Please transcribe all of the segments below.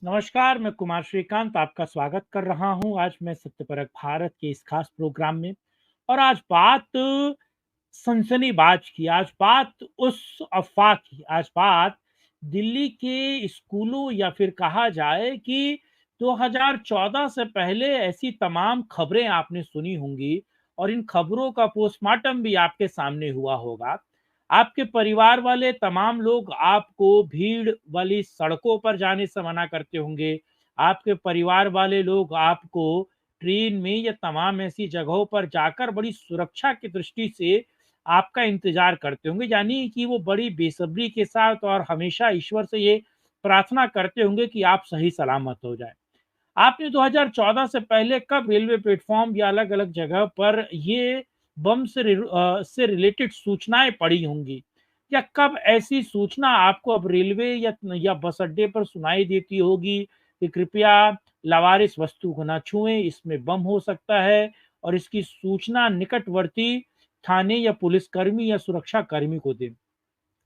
नमस्कार, मैं कुमार श्रीकांत आपका स्वागत कर रहा हूँ। आज मैं सत्यपरक भारत के इस खास प्रोग्राम में और आज बात सनसनीबाज की, आज बात उस अफ़वाह की, आज बात दिल्ली के स्कूलों या फिर कहा जाए कि 2014 से पहले ऐसी तमाम खबरें आपने सुनी होंगी और इन खबरों का पोस्टमार्टम भी आपके सामने हुआ होगा। आपके परिवार वाले तमाम लोग आपको भीड़ वाली सड़कों पर जाने से मना करते होंगे। आपके परिवार वाले लोग आपको ट्रेन में या तमाम ऐसी जगहों पर जाकर बड़ी सुरक्षा की दृष्टि से आपका इंतज़ार करते होंगे। यानी कि वो बड़ी बेसब्री के साथ और हमेशा ईश्वर से ये प्रार्थना करते होंगे कि आप सही सलामत हो जाएँ। आपने 2014 से पहले कब रेलवे प्लेटफ़ॉर्म या अलग-अलग जगह पर ये बम से रिलेटेड सूचनाएँ पड़ी होंगी? या कब ऐसी सूचना आपको अब रेलवे या बस अड्डे पर सुनाई देती होगी कि कृपया लावारिस वस्तु को ना छुएँ, इसमें बम हो सकता है और इसकी सूचना निकटवर्ती थाने या पुलिसकर्मी या सुरक्षाकर्मी को दें?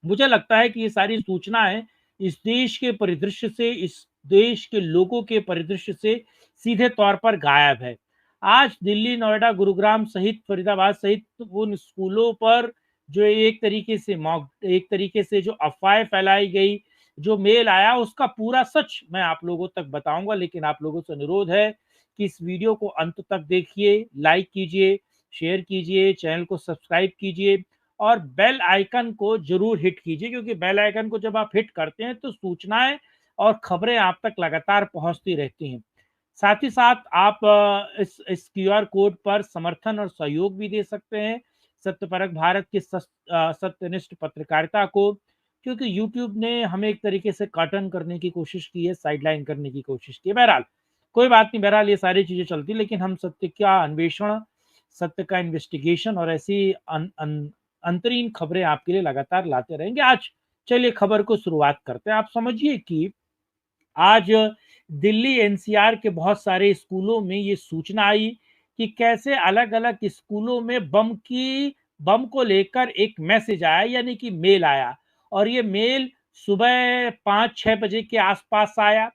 मुझे लगता है कि ये सारी सूचनाएँ इस देश के परिदृश्य से, इस देश के लोगों के परिदृश्य से सीधे तौर पर गायब है। आज दिल्ली, नोएडा, गुरुग्राम सहित फरीदाबाद सहित उन स्कूलों पर जो एक तरीके से जो अफ़वाहें फैलाई गई, जो मेल आया उसका पूरा सच मैं आप लोगों तक बताऊँगा, लेकिन आप लोगों से अनुरोध है कि इस वीडियो को अंत तक देखिए, लाइक कीजिए, शेयर कीजिए, चैनल को सब्सक्राइब कीजिए और बेल आइकन को ज़रूर हिट कीजिए, क्योंकि बेल आइकन को जब आप हिट करते हैं तो सूचनाएँ और खबरें आप तक लगातार पहुँचती रहती हैं। साथ ही साथ आप इस क्यूआर कोड पर समर्थन और सहयोग भी दे सकते हैं सत्यपरक भारत की सत्यनिष्ठ पत्रकारिता को, क्योंकि यूट्यूब ने हमें एक तरीके से कर्टन करने की कोशिश की है, साइडलाइन करने की कोशिश की है। बहरहाल, कोई बात नहीं, बहरहाल ये सारी चीज़ें चलती हैं, लेकिन हम सत्य का अन्वेषण, सत्य का इन्वेस्टिगेशन और ऐसी अन अन अंतरीन खबरें आपके लिए लगातार लाते रहेंगे। आज चलिए खबर को शुरुआत करते हैं। आप समझिए कि आज दिल्ली एनसीआर के बहुत सारे स्कूलों में ये सूचना आई कि कैसे अलग-अलग स्कूलों में बम को लेकर एक मैसेज आया, यानी कि मेल आया और ये मेल सुबह 5-6 बजे के आस-पास आया।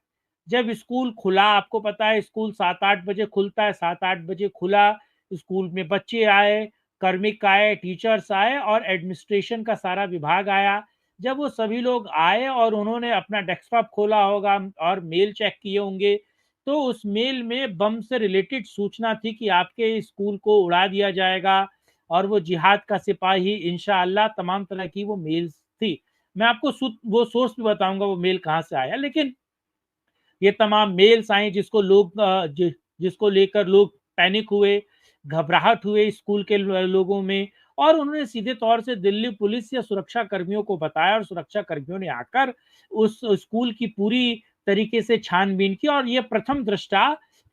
जब स्कूल खुला, आपको पता है स्कूल 7-8 बजे खुलता है, 7-8 बजे खुला, स्कूल में बच्चे आए, कार्मिक आए, टीचर्स आए और एडमिनिस्ट्रेशन का सारा विभाग आया। जब वो सभी लोग आए और उन्होंने अपना डेस्कटॉप खोला होगा और मेल चेक किए होंगे, तो उस मेल में बम से रिलेटेड सूचना थी कि आपके स्कूल को उड़ा दिया जाएगा और वो जिहाद का सिपाही इंशाअल्लाह, तमाम तरह की वो मेल्स थी। मैं आपको वो सोर्स भी बताऊँगा वो मेल कहाँ से आया, लेकिन ये तमाम मेल्स आए जिसको लेकर लोग पैनिक हुए, घबराहट हुए स्कूल के लोगों में और उन्होंने सीधे तौर से दिल्ली पुलिस या सुरक्षा कर्मियों को बताया और सुरक्षा कर्मियों ने आकर उस स्कूल की पूरी तरीके से छानबीन की और ये प्रथम दृष्टा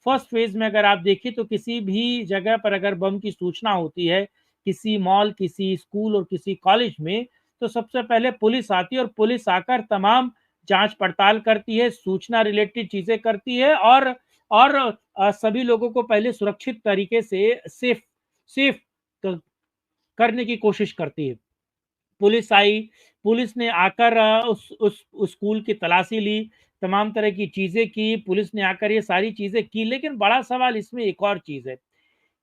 फर्स्ट फेज़ में अगर आप देखें तो किसी भी जगह पर अगर बम की सूचना होती है, किसी मॉल, किसी स्कूल और किसी कॉलेज में, तो सबसे पहले पुलिस आती है और पुलिस आकर तमाम जाँच-पड़ताल करती है, सूचना रिलेटेड चीज़ें करती है और सभी लोगों को पहले सुरक्षित तरीके से सेफ सेफ क करने की कोशिश करती है। पुलिस आई, पुलिस ने आकर उस स्कूल की तलाशी ली, तमाम तरह की चीज़ें की, पुलिस ने आकर ये सारी चीज़ें की, लेकिन बड़ा सवाल इसमें एक और चीज़ है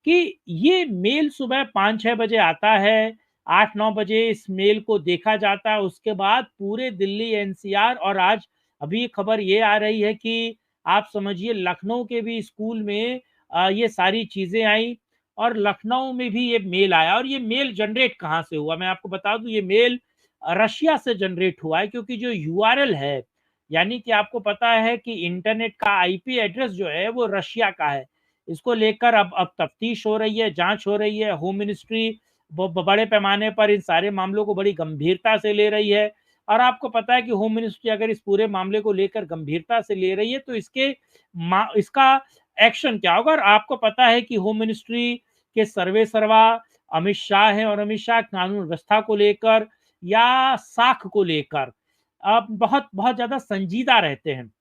कि ये मेल सुबह 5-6 बजे आता है, 8-9 बजे इस मेल को देखा जाता है, उसके बाद पूरे दिल्ली एनसीआर और आज अभी खबर ये आ रही है कि आप समझिए लखनऊ के भी स्कूल में ये सारी चीज़ें आई और लखनऊ में भी ये मेल आया और ये मेल जनरेट कहाँ से हुआ? मैं आपको बता दूँ ये मेल रशिया से जनरेट हुआ है, क्योंकि जो यूआरएल है, यानी कि आपको पता है कि इंटरनेट का आईपी एड्रेस जो है वो रशिया का है। इसको लेकर अब तफ्तीश हो रही है, जाँच हो रही है। होम मिनिस्ट्री बड़े पैमाने पर इन सारे मामलों को बड़ी गंभीरता से ले रही है और आपको पता है कि होम मिनिस्ट्री अगर इस पूरे मामले को लेकर गंभीरता से ले रही है, तो इसका एक्शन क्या होगा? और आपको पता है कि होम मिनिस्ट्री के सर्वेसर्वा अमित शाह हैं और अमित शाह कानून व्यवस्था को लेकर या साख को लेकर बहुत बहुत ज़्यादा संजीदा रहते हैं।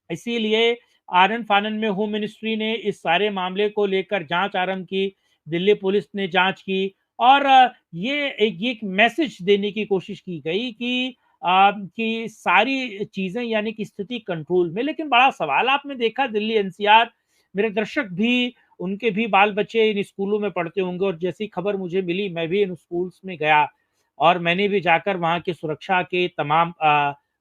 इसीलिए आनन-फानन में होम मिनिस्ट्री ने इस सारे मामले को लेकर जाँच आरंभ की, दिल्ली पुलिस ने जाँच की और ये एक मैसेज देने की कोशिश की गई कि कि सारी चीज़ें यानी कि स्थिति कंट्रोल में। लेकिन बड़ा सवाल आपने देखा दिल्ली एनसीआर, मेरे दर्शक भी, उनके भी बाल-बच्चे इन स्कूलों में पढ़ते होंगे और जैसी खबर मुझे मिली मैं भी इन स्कूल्स में गया और मैंने भी जाकर वहाँ के सुरक्षा के तमाम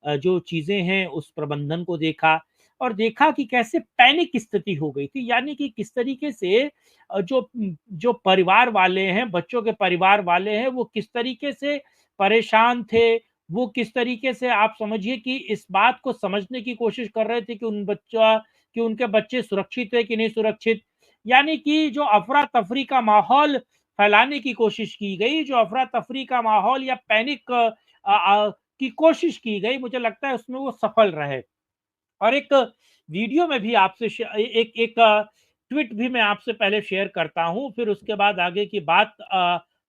जो चीज़ें हैं उस प्रबंधन को देखा और देखा कि कैसे पैनिक स्थिति हो गई थी। यानी कि किस तरीके से जो परिवार वाले हैं, बच्चों के परिवार वाले हैं, वो किस तरीके से परेशान थे, वो किस तरीके से आप समझिए कि इस बात को समझने की कोशिश कर रहे थे कि उनके बच्चे सुरक्षित है कि नहीं सुरक्षित। यानी कि जो अफ़रा-तफ़री का माहौल फैलाने की कोशिश की गई, जो अफ़रा-तफ़री का माहौल या पैनिक की कोशिश की गई, मुझे लगता है उसमें वो सफल रहे। और एक वीडियो में भी आपसे श एक एक ट्वीट भी मैं आपसे पहले शेयर करता हूँ, फिर उसके बाद आगे की बात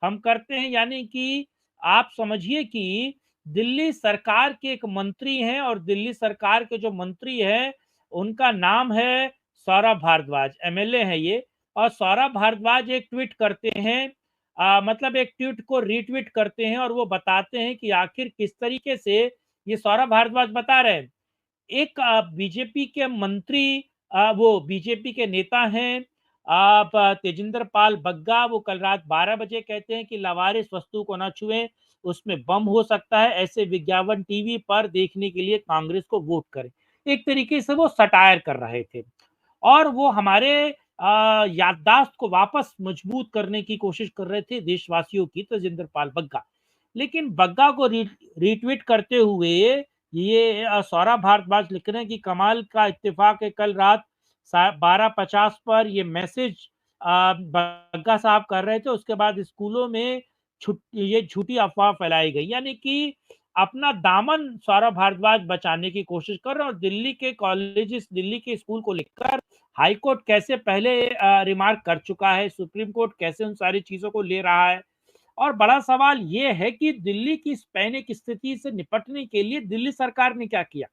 हम करते हैं। यानी कि आप समझिए कि दिल्ली सरकार के एक मंत्री हैं और दिल्ली सरकार के जो मंत्री हैं, उनका नाम है सौरभ भारद्वाज, एमएलए हैं ये और सौरभ भारद्वाज एक ट्वीट करते हैं मतलब एक ट्वीट को रीट्वीट करते हैं और वो बताते हैं कि आखिर किस तरीके से ये सौरभ भारद्वाज बता रहे हैं एक बीजेपी के मंत्री वो बीजेपी के नेता हैं आप तेजिंदर पाल बग्गा वो कल रात 12 बजे कहते हैं कि लावारिस वस्तु को ना छुएं, उसमें बम हो सकता है, ऐसे विज्ञापन टीवी पर देखने के लिए कांग्रेस को वोट करें। एक तरीके से वो सटायर कर रहे थे और वो हमारे याददाश्त को वापस मजबूत करने की कोशिश कर रहे थे देशवासियों की तेजिंदर पाल बग्गा। लेकिन बग्गा को रीट्वीट करते हुए ये सौरभ भारद्वाज लिख रहे हैं कि कमाल का इत्तेफाक है कल रात 12:50 पर ये मैसेज बग्गा साहब कर रहे थे उसके बाद स्कूलों में ये झूठी अफवाह फैलाई गई यानी कि अपना दामन सौरभ भारद्वाज बचाने की कोशिश कर रहे हैं और दिल्ली के कॉलेजेस दिल्ली के स्कूल को लेकर हाई कोर्ट कैसे पहले रिमार्क कर चुका है सुप्रीम कोर्ट कैसे उन सारी चीजों को ले रहा है और बड़ा सवाल ये है कि दिल्ली की इस पैनिक स्थिति से निपटने के लिए दिल्ली सरकार ने क्या किया?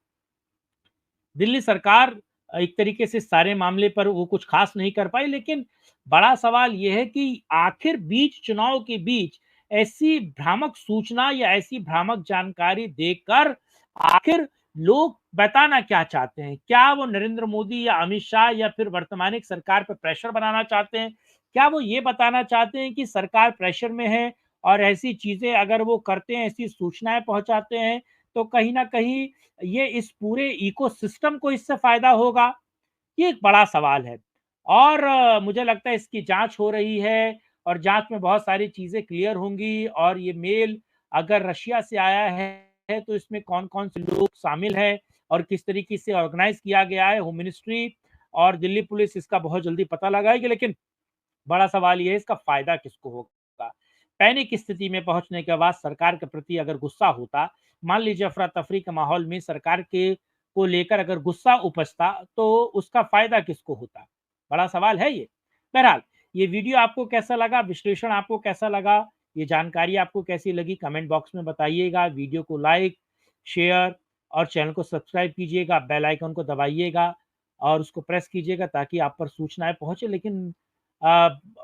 दिल्ली सरकार एक तरीके से सारे मामले पर वो कुछ खास नहीं कर पाई लेकिन बड़ा सवाल ये है कि आखिर बीच चुनाव के बीच ऐसी भ्रामक सूचना या ऐसी भ्रामक जानकारी देकर आखिर लोग बताना क्या चाहते हैं? क्या वो नरेंद्र मोदी या अमित शाह या फिर वर्तमान सरकार पर प्रेशर बनाना चाहते हैं? क्या वो ये बताना चाहते हैं कि सरकार प्रेशर में है और ऐसी चीज़ें अगर वो करते हैं, ऐसी सूचनाएँ पहुँचाते हैं, तो कहीं न कहीं ये इस पूरे इकोसिस्टम को इससे फ़ायदा होगा? ये एक बड़ा सवाल है और मुझे लगता है इसकी जाँच हो रही है और जाँच में बहुत सारी चीज़ें क्लियर होंगी और ये मेल अगर रशिया से आया है तो इसमें कौन-कौन से लोग शामिल हैं और किस तरीके से ऑर्गेनाइज़ किया गया है। होम मिनिस्ट्री और दिल्ली पुलिस इसका बहुत जल्दी पता लगाएगी लेकिन बड़ा सवाल ये है इसका फ़ायदा किसको होगा? पैनिक स्थिति में पहुँचने के बाद सरकार के प्रति अगर गुस्सा होता, मान लीजिए अफ़रा-तफ़री के माहौल में सरकार के को लेकर अगर गुस्सा उपजता, तो उसका फ़ायदा किसको होता? बड़ा सवाल है ये। बहरहाल, ये वीडियो आपको कैसा लगा? विश्लेषण आपको कैसा लगा? ये जानकारी आपको कैसी लगी? कमेंट बॉक्स में बताइएगा। वीडियो को लाइक, शेयर और चैनल को सब्सक्राइब कीजिएगा, बेल आइकन को दबाइएगा और उसको प्रेस कीजिएगा ताकि आप पर सूचनाएँ पहुँचे। लेकिन अ,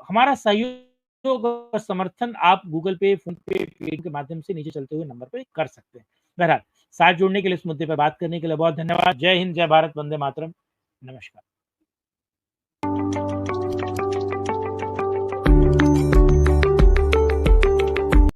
हमारा सहयोग और समर्थन आप गूगल पे, फ़ोन पे, पेटीएम के माध्यम से नीचे चलते हुए नंबर पे कर सकते हैं। बहरहाल, साथ जुड़ने के लिए इस मुद्दे पे बात करने के लिए बहुत धन्यवाद। जय हिंद, जय भारत, वंदे मातरम। नमस्कार।